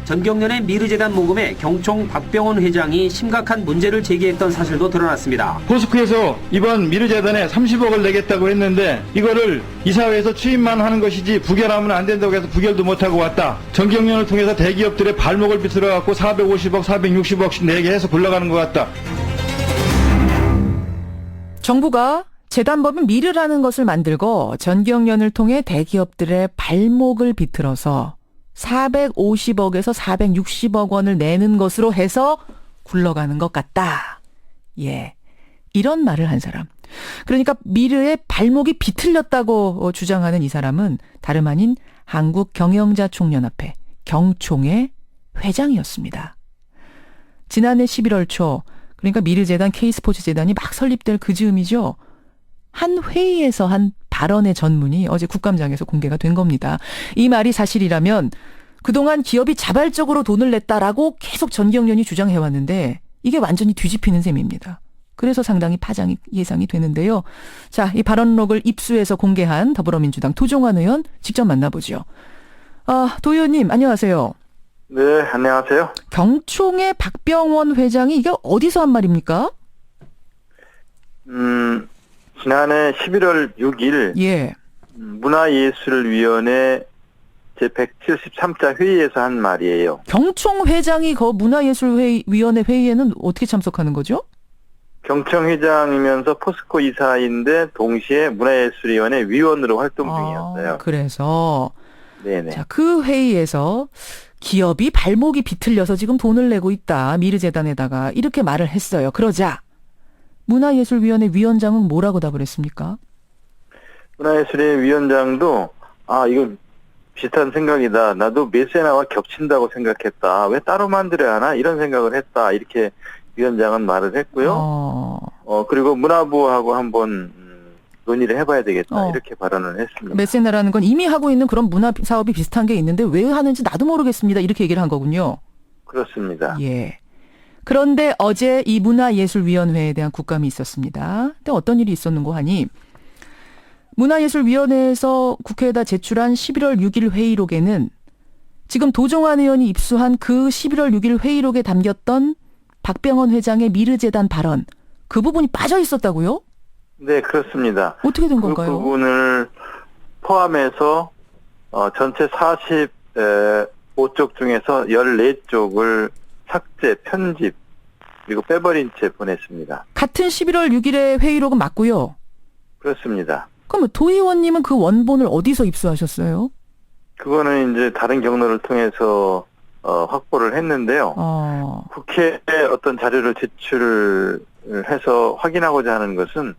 전경련의 미르재단 모금에 경총 박병원 회장이 심각한 문제를 제기했던 사실도 드러났습니다. 포스코에서 이번 미르재단에 30억을 내겠다고 했는데 이거를 이사회에서 추인만 하는 것이지 부결하면 안 된다고 해서 부결도 못하고 왔다. 전경련을 통해서 대기업들의 발목을 비틀어 갖고 450억, 460억씩 내게 해서 굴러가는 것 같다. 정부가 재단법인 미르라는 것을 만들고 전경련을 통해 대기업들의 발목을 비틀어서 450억에서 460억 원을 내는 것으로 해서 굴러가는 것 같다. 예. 이런 말을 한 사람. 그러니까 미르의 발목이 비틀렸다고 주장하는 이 사람은 다름 아닌 한국경영자총연합회 경총의 회장이었습니다. 지난해 11월 초, 그러니까 미르재단 K스포츠재단이 막 설립될 그 즈음이죠. 한 회의에서 한 발언의 전문이 어제 국감장에서 공개가 된 겁니다. 이 말이 사실이라면 그동안 기업이 자발적으로 돈을 냈다라고 계속 전경련이 주장해왔는데 이게 완전히 뒤집히는 셈입니다. 그래서 상당히 파장이 예상이 되는데요. 자, 이 발언록을 입수해서 공개한 더불어민주당 도종환 의원 직접 만나보죠. 도 의원님 안녕하세요. 네, 안녕하세요. 경총의 박병원 회장이 이게 어디서 한 말입니까? 지난해 11월 6일 예. 문화예술위원회 제173차 회의에서 한 말이에요. 경총 회장이 그 문화예술위원회 회의에는 어떻게 참석하는 거죠? 경청 회장이면서 포스코 이사인데 동시에 문화예술위원회 위원으로 활동 중이었어요. 그래서 네네. 자, 그 회의에서 기업이 발목이 비틀려서 지금 돈을 내고 있다. 미르재단에다가 이렇게 말을 했어요. 그러자 문화예술위원회 위원장은 뭐라고 답을 했습니까? 문화예술위원회 위원장도 이건 비슷한 생각이다. 나도 메세나와 겹친다고 생각했다. 왜 따로 만들어야 하나? 이런 생각을 했다. 이렇게 위원장은 말을 했고요. 그리고 문화부하고 한번 논의를 해봐야 되겠다. 이렇게 발언을 했습니다. 메세나라는 건 이미 하고 있는 그런 문화 사업이 비슷한 게 있는데 왜 하는지 나도 모르겠습니다. 이렇게 얘기를 한 거군요. 그렇습니다. 예. 그런데 어제 이 문화예술위원회에 대한 국감이 있었습니다. 근데 어떤 일이 있었는고 하니 문화예술위원회에서 국회에다 제출한 11월 6일 회의록에는 지금 도종환 의원이 입수한 그 11월 6일 회의록에 담겼던 박병원 회장의 미르재단 발언, 그 부분이 빠져 있었다고요? 네, 그렇습니다. 어떻게 된 건가요? 그 부분을 포함해서 전체 45쪽 중에서 14쪽을 삭제, 편집, 그리고 빼버린 채 보냈습니다. 같은 11월 6일의 회의록은 맞고요. 그렇습니다. 그럼 도 의원님은 그 원본을 어디서 입수하셨어요? 그거는 이제 다른 경로를 통해서 확보를 했는데요. 국회에 어떤 자료를 제출을 해서 확인하고자 하는 것은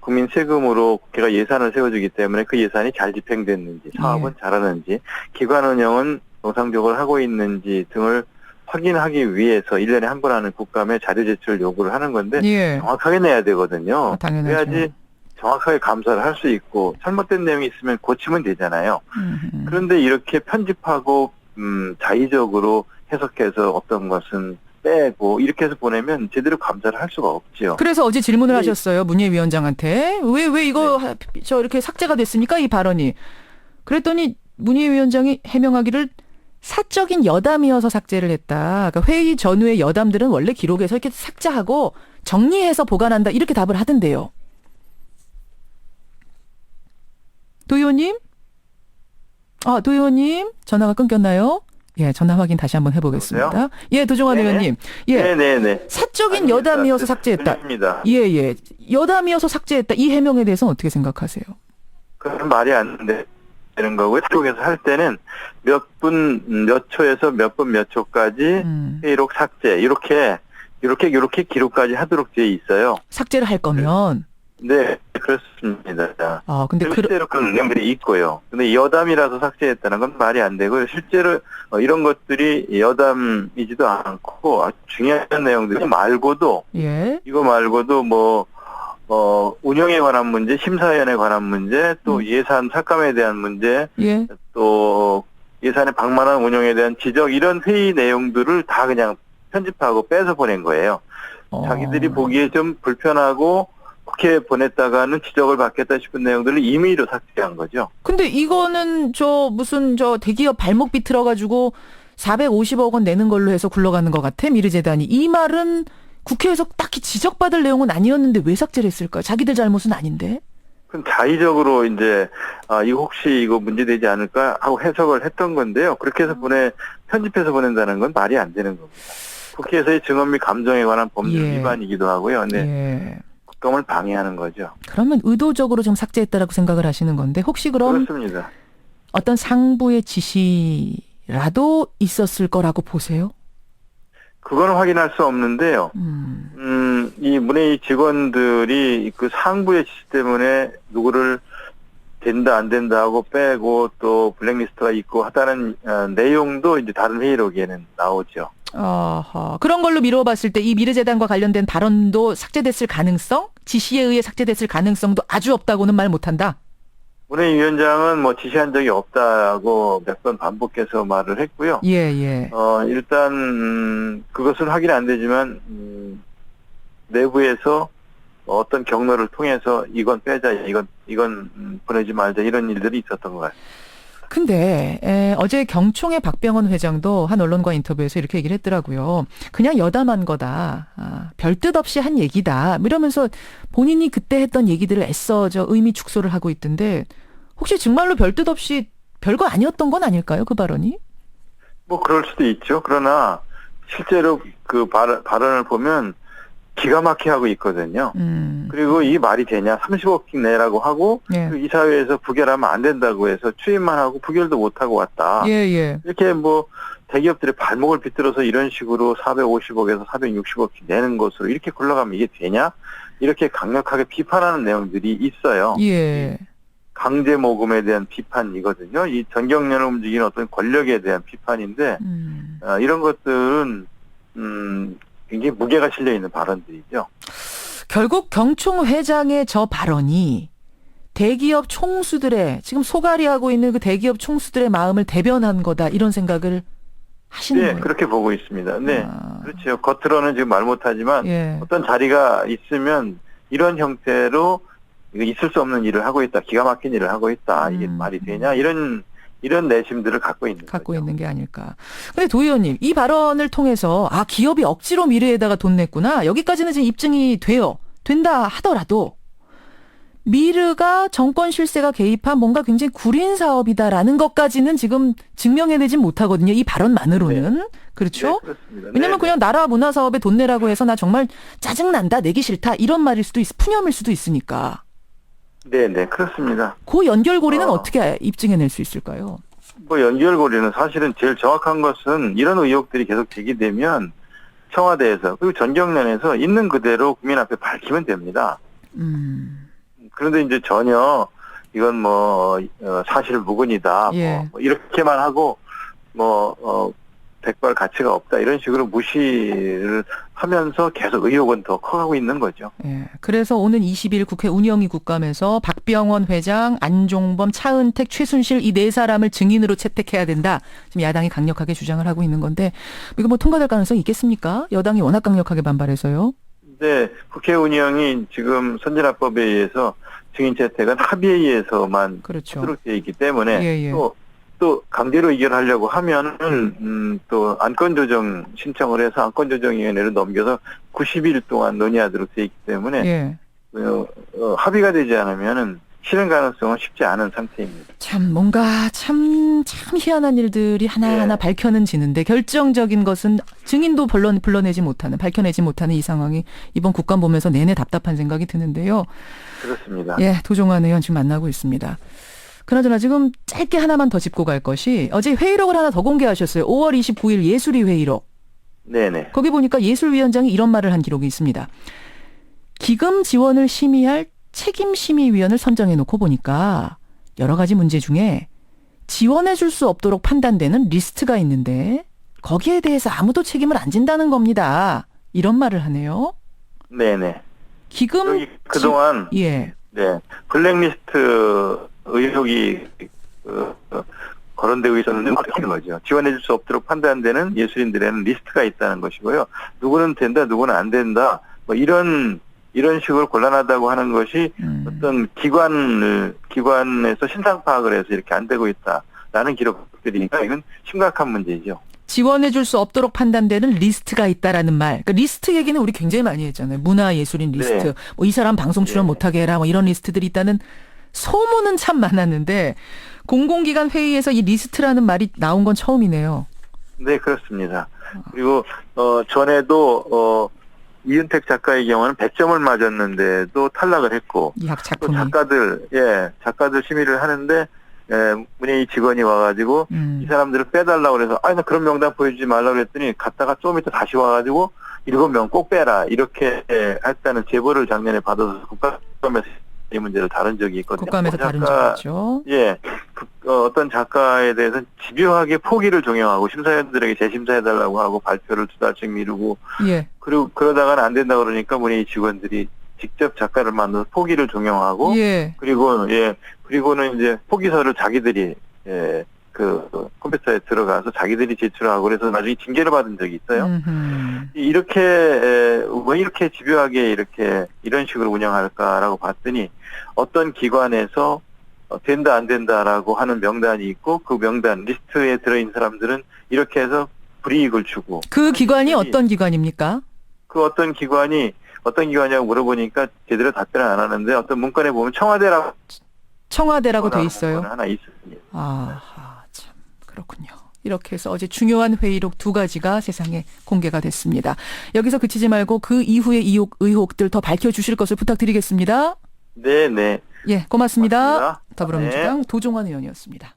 국민 세금으로 국회가 예산을 세워주기 때문에 그 예산이 잘 집행됐는지, 사업은 잘하는지, 기관 운영은 정상적으로 하고 있는지 등을 확인하기 위해서 1년에 한 번 하는 국감에 자료 제출 요구를 하는 건데 정확하게 내야 되거든요. 당연하죠. 그래야지 정확하게 감사를 할 수 있고 잘못된 내용이 있으면 고치면 되잖아요. 그런데 이렇게 편집하고 자의적으로 해석해서 어떤 것은 빼고 이렇게 해서 보내면 제대로 감사를 할 수가 없지요. 그래서 어제 질문을 하셨어요. 문예위원장한테. 왜 이거 이렇게 삭제가 됐습니까? 이 발언이. 그랬더니 문예위원장이 해명하기를 사적인 여담이어서 삭제를 했다. 그러니까 회의 전후에 여담들은 원래 기록에서 이렇게 삭제하고 정리해서 보관한다. 이렇게 답을 하던데요. 도 의원님? 도 의원님? 전화가 끊겼나요? 예, 전화 확인 다시 한번 해보겠습니다. 여보세요? 예, 도종환 의원님. 예. 네네네. 사적인 여담이어서 삭제했다. 들립니다. 예. 여담이어서 삭제했다. 이 해명에 대해서는 어떻게 생각하세요? 그건 말이 안 되는 거고요. 쪽에서 할 때는 몇 분, 몇 초에서 몇 분, 몇 초까지 회의록 삭제, 이렇게 기록까지 하도록 되어 있어요. 삭제를 할 거면. 네, 그렇습니다. 근데 실제로 그런 내용들이 있고요. 근데 여담이라서 삭제했다는 건 말이 안 되고요. 실제로 이런 것들이 여담이지도 않고 아주 중요한 내용들이 말고도 이거 말고도 운영에 관한 문제, 심사위원회에 관한 문제, 또 예산 삭감에 대한 문제, 또 예산의 방만한 운영에 대한 지적, 이런 회의 내용들을 다 그냥 편집하고 빼서 보낸 거예요. 자기들이 보기에 좀 불편하고 국회에 보냈다가는 지적을 받겠다 싶은 내용들을 임의로 삭제한 거죠. 근데 이거는 무슨 대기업 발목 비틀어가지고 450억 원 내는 걸로 해서 굴러가는 것 같아, 미르재단이. 이 말은 국회에서 딱히 지적받을 내용은 아니었는데 왜 삭제를 했을까? 자기들 잘못은 아닌데. 그럼 자의적으로 이제 이거 혹시 이거 문제되지 않을까 하고 해석을 했던 건데요. 그렇게 해서 편집해서 보낸다는 건 말이 안 되는 겁니다. 국회에서의 증언 및 감정에 관한 법률 예. 위반이기도 하고요. 네. 예. 국감을 방해하는 거죠. 그러면 의도적으로 좀 삭제했다라고 생각을 하시는 건데 혹시 그럼 그렇습니다. 어떤 상부의 지시라도 있었을 거라고 보세요? 그거는 확인할 수 없는데요. 이 문회의 직원들이 그 상부의 지시 때문에 누구를 된다 안 된다 하고 빼고 또 블랙리스트가 있고 하다는 내용도 이제 다른 회의록에는 나오죠. 그런 걸로 미뤄봤을 때 이 미르재단과 관련된 발언도 삭제됐을 가능성? 지시에 의해 삭제됐을 가능성도 아주 없다고는 말 못한다? 문회위원장은 뭐 지시한 적이 없다고 몇 번 반복해서 말을 했고요. 예. 일단 그것은 확인 안 되지만 내부에서 어떤 경로를 통해서 이건 빼자, 이건 보내지 말자 이런 일들이 있었던 것 같습니다. 근데 어제 경총의 박병원 회장도 한 언론과 인터뷰에서 이렇게 얘기를 했더라고요. 그냥 여담한 거다. 별뜻 없이 한 얘기다. 이러면서 본인이 그때 했던 얘기들을 애써 의미 축소를 하고 있던데 혹시 정말로 별뜻 없이 별거 아니었던 건 아닐까요? 그 발언이? 뭐 그럴 수도 있죠. 그러나 실제로 그 발언을 보면 기가 막히게 하고 있거든요. 그리고 이 말이 되냐 30억 내라고 하고 예. 그 이사회에서 부결하면 안 된다고 해서 추인만 하고 부결도 못 하고 왔다. 예. 이렇게 뭐 대기업들의 발목을 비틀어서 이런 식으로 450억에서 460억씩 내는 것으로 이렇게 굴러가면 이게 되냐? 이렇게 강력하게 비판하는 내용들이 있어요. 예. 강제 모금에 대한 비판이거든요. 이 전경련을 움직이는 어떤 권력에 대한 비판인데 이런 것들은 굉장히 무게가 실려 있는 발언들이죠. 결국 경총 회장의 저 발언이 대기업 총수들의 지금 소갈이하고 있는 그 대기업 총수들의 마음을 대변한 거다 이런 생각을 하시는 거예요. 네, 그렇게 보고 있습니다. 네, 그렇죠. 겉으로는 지금 말 못하지만 예. 어떤 자리가 있으면 이런 형태로 이거 있을 수 없는 일을 하고 있다, 기가 막힌 일을 하고 있다, 이게 말이 되냐 이런 내심들을 갖고 있는 게 아닐까. 근데 도 의원님, 이 발언을 통해서 기업이 억지로 미르에다가 돈 냈구나. 여기까지는 지금 입증이 된다 하더라도 미르가 정권 실세가 개입한 뭔가 굉장히 구린 사업이다라는 것까지는 지금 증명해내진 못하거든요. 이 발언만으로는. 네. 그렇죠? 네, 그렇습니다. 왜냐면 그냥 나라 문화 사업에 돈 내라고 해서 나 정말 짜증난다, 내기 싫다 이런 말일 수도 푸념일 수도 있으니까. 네, 그렇습니다. 그 연결고리는 어떻게 입증해낼 수 있을까요? 뭐 연결고리는 사실은 제일 정확한 것은 이런 의혹들이 계속 제기되면 청와대에서 그리고 전경련에서 있는 그대로 국민 앞에 밝히면 됩니다. 그런데 이제 전혀 이건 뭐 사실 무근이다. 예. 뭐 이렇게만 하고 백발 가치가 없다 이런 식으로 무시를 하면서 계속 의혹은 더 커가고 있는 거죠. 예. 그래서 오는 20일 국회 운영위 국감에서 박병원 회장, 안종범, 차은택, 최순실 이 네 사람을 증인으로 채택해야 된다. 지금 야당이 강력하게 주장을 하고 있는 건데 이거 뭐 통과될 가능성이 있겠습니까? 여당이 워낙 강력하게 반발해서요. 네, 국회 운영이 지금 선진화법에 의해서 증인 채택은 합의에 의해서만 그렇죠. 하도록 되어 있기 때문에 예. 또 강제로 의결하려고 하면은 또 안건조정 신청을 해서 안건조정위원회를 넘겨서 90일 동안 논의하도록 되어 있기 때문에 예. 합의가 되지 않으면은 실현 가능성은 쉽지 않은 상태입니다. 참 뭔가 참 희한한 일들이 하나하나 밝혀는 지는데 결정적인 것은 증인도 밝혀내지 못하는 이 상황이 이번 국감 보면서 내내 답답한 생각이 드는데요. 그렇습니다. 예, 도종환 의원 지금 만나고 있습니다. 그나저나 지금 짧게 하나만 더 짚고 갈 것이 어제 회의록을 하나 더 공개하셨어요. 5월 29일 예술위 회의록. 네네. 거기 보니까 예술위원장이 이런 말을 한 기록이 있습니다. 기금 지원을 심의할 책임심의위원을 선정해놓고 보니까 여러 가지 문제 중에 지원해줄 수 없도록 판단되는 리스트가 있는데 거기에 대해서 아무도 책임을 안 진다는 겁니다. 이런 말을 하네요. 네네. 기금 그동안 예. 네 블랙리스트 의혹이 거론되고 있었는데 어떻게 하는 거죠? 지원해줄 수 없도록 판단되는 예술인들에는 리스트가 있다는 것이고요. 누구는 된다, 누구는 안 된다. 뭐 이런 식으로 곤란하다고 하는 것이 어떤 기관에서 신상 파악을 해서 이렇게 안 되고 있다라는 기록들이니까 이건 심각한 문제죠. 지원해줄 수 없도록 판단되는 리스트가 있다라는 말. 그러니까 리스트 얘기는 우리 굉장히 많이 했잖아요. 문화예술인 리스트. 네. 뭐 이 사람 방송 출연 못하게 해라. 뭐 이런 리스트들이 있다는 소문은 참 많았는데 공공기관 회의에서 이 리스트라는 말이 나온 건 처음이네요. 네, 그렇습니다. 그리고 전에도 이은택 작가의 경우는 100점을 맞았는데도 탈락을 했고 이 또 작품이. 작가들 심의를 하는데 문예위 직원이 와가지고 이 사람들을 빼달라고 그래서 나 그런 명단 보여주지 말라고 그랬더니 갔다가 좀 이따 다시 와가지고 7명 꼭 빼라 이렇게 했다는 제보를 작년에 받아서 국감에서 이 문제를 다룬 적이 있거든요. 국감에서 다룬 적이 있죠. 예, 어떤 작가에 대해서 집요하게 포기를 종용하고 심사위원들에게 재심사해달라고 하고 발표를 2달씩 미루고 예. 그리고 그러다가는 안 된다 그러니까 문예위 직원들이 직접 작가를 만나서 포기를 종용하고 예. 그리고는 이제 포기서를 자기들이 그 컴퓨터에 들어가서 자기들이 제출하고 그래서 나중에 징계를 받은 적이 있어요. 이렇게 왜 이렇게 집요하게 이런 식으로 운영할까라고 봤더니 어떤 기관에서 된다 안 된다라고 하는 명단이 있고 그 명단 리스트에 들어있는 사람들은 이렇게 해서 불이익을 주고 그 기관이 어떤 기관입니까? 그 어떤 기관이냐고 물어보니까 제대로 답변을 안 하는데 어떤 문건에 보면 청와대라고 돼 있어요. 하나 있습니다. 참 그렇군요. 이렇게 해서 어제 중요한 회의록 2가지가 세상에 공개가 됐습니다. 여기서 그치지 말고 그 이후의 의혹들 더 밝혀주실 것을 부탁드리겠습니다. 네. 예, 고맙습니다. 고맙습니다. 더불어민주당 도종환 의원이었습니다.